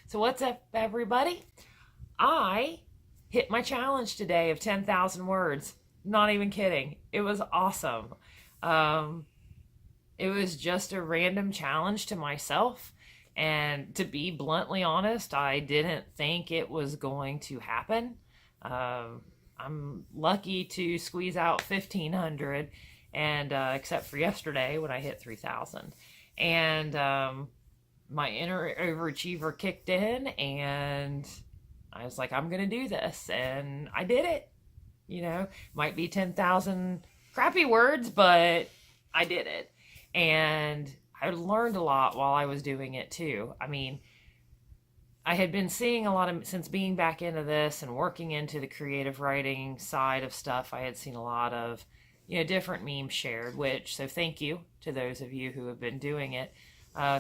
So, what's up, everybody? I hit my challenge today of 10,000 words. Not even kidding. It was awesome. Um, it was just a random challenge to myself. And to be bluntly honest, I didn't think it was going to happen. Um, I'm lucky to squeeze out 1,500, and except for yesterday when I hit 3,000. And my inner overachiever kicked in, and I was like, I'm going to do this. And I did it. Might be 10,000 crappy words, but I did it. And I learned a lot while I was doing it too. I mean, I had been seeing a lot of, since being back into this and working into the creative writing side of stuff, I had seen a lot of, different memes shared, so thank you to those of you who have been doing it.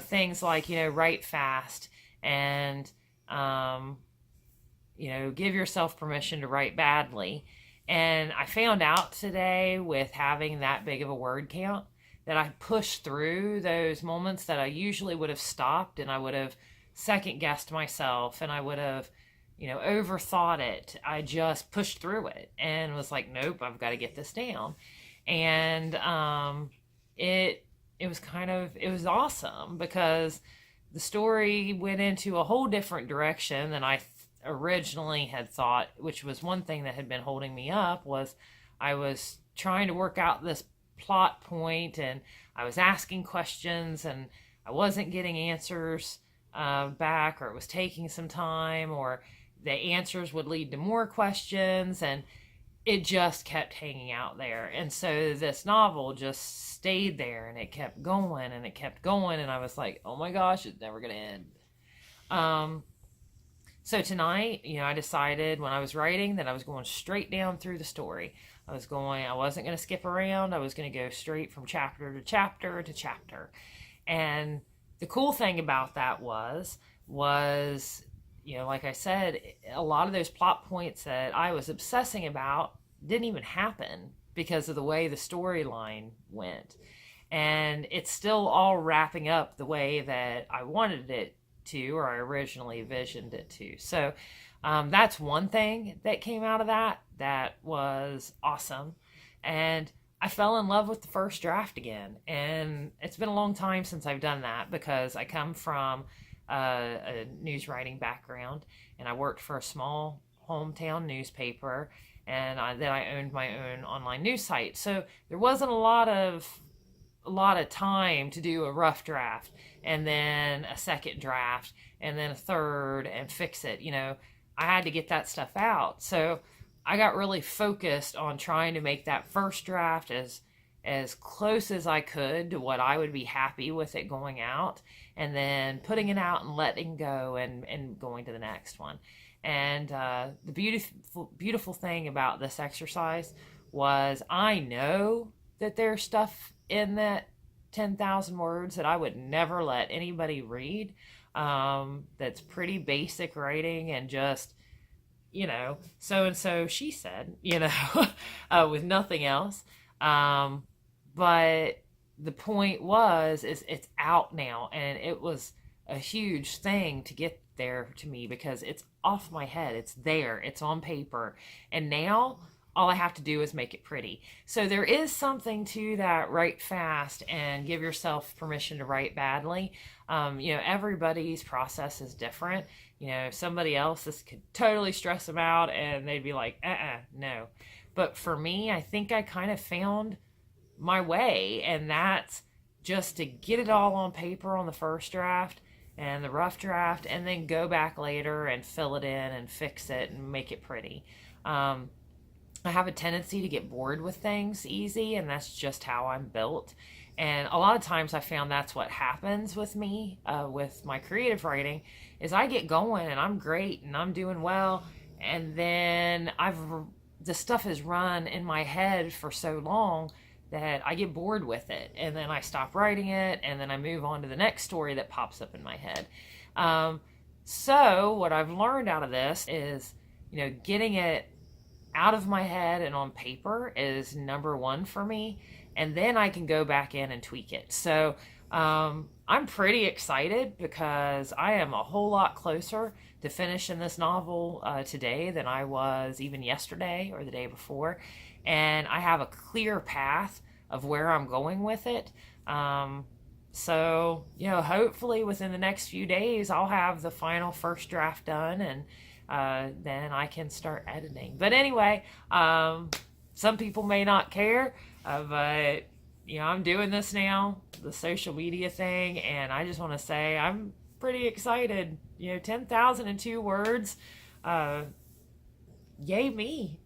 Things like, write fast and, give yourself permission to write badly. And I found out today with having that big of a word count that I pushed through those moments that I usually would have stopped, and I would have second guessed myself, and I would have, overthought it. I just pushed through it and was like, nope, I've got to get this down. And it was awesome because the story went into a whole different direction than I originally had thought, which was one thing that had been holding me up. Was I was trying to work out this plot point, and I was asking questions, and I wasn't getting answers back, or it was taking some time, or the answers would lead to more questions, and it just kept hanging out there. And so this novel just stayed there, and it kept going and it kept going, and I was like, oh my gosh, it's never gonna end. So tonight, I decided when I was writing that I was going straight down through the story. I wasn't going to skip around. I was going to go straight from chapter to chapter to chapter. And the cool thing about that was, like I said, a lot of those plot points that I was obsessing about didn't even happen because of the way the storyline went. And it's still all wrapping up the way that I wanted it to, or I originally visioned it to. So that's one thing that came out of that was awesome. And I fell in love with the first draft again. And it's been a long time since I've done that because I come from a news writing background, and I worked for a small hometown newspaper, and then I owned my own online news site. So there wasn't a lot of time to do a rough draft and then a second draft and then a third and fix it. I had to get that stuff out. So I got really focused on trying to make that first draft as close as I could to what I would be happy with it going out, and then putting it out and letting go and going to the next one. And the beautiful thing about this exercise was I know that there's stuff in that 10,000 words that I would never let anybody read. That's pretty basic writing and just, so and so she said, with nothing else. But the point is it's out now, and it was a huge thing to get there to me because it's off my head. It's there. It's on paper. And now all I have to do is make it pretty. So there is something to that write fast and give yourself permission to write badly. Everybody's process is different. Somebody else, this could totally stress them out and they'd be like, no. But for me, I think I kind of found my way, and that's just to get it all on paper on the first draft and the rough draft, and then go back later and fill it in and fix it and make it pretty. I have a tendency to get bored with things easy, and that's just how I'm built. And a lot of times I found that's what happens with me, with my creative writing, is I get going and I'm great and I'm doing well, and then the stuff has run in my head for so long that I get bored with it, and then I stop writing it, and then I move on to the next story that pops up in my head. So what I've learned out of this is, getting it out of my head and on paper is number one for me, and then I can go back in and tweak it. So I'm pretty excited because I am a whole lot closer to finishing this novel today than I was even yesterday or the day before. And I have a clear path of where I'm going with it. So, hopefully within the next few days, I'll have the final first draft done and then I can start editing. But anyway, some people may not care, but I'm doing this now, the social media thing, and I just want to say I'm pretty excited. 10,002 words. Yay me.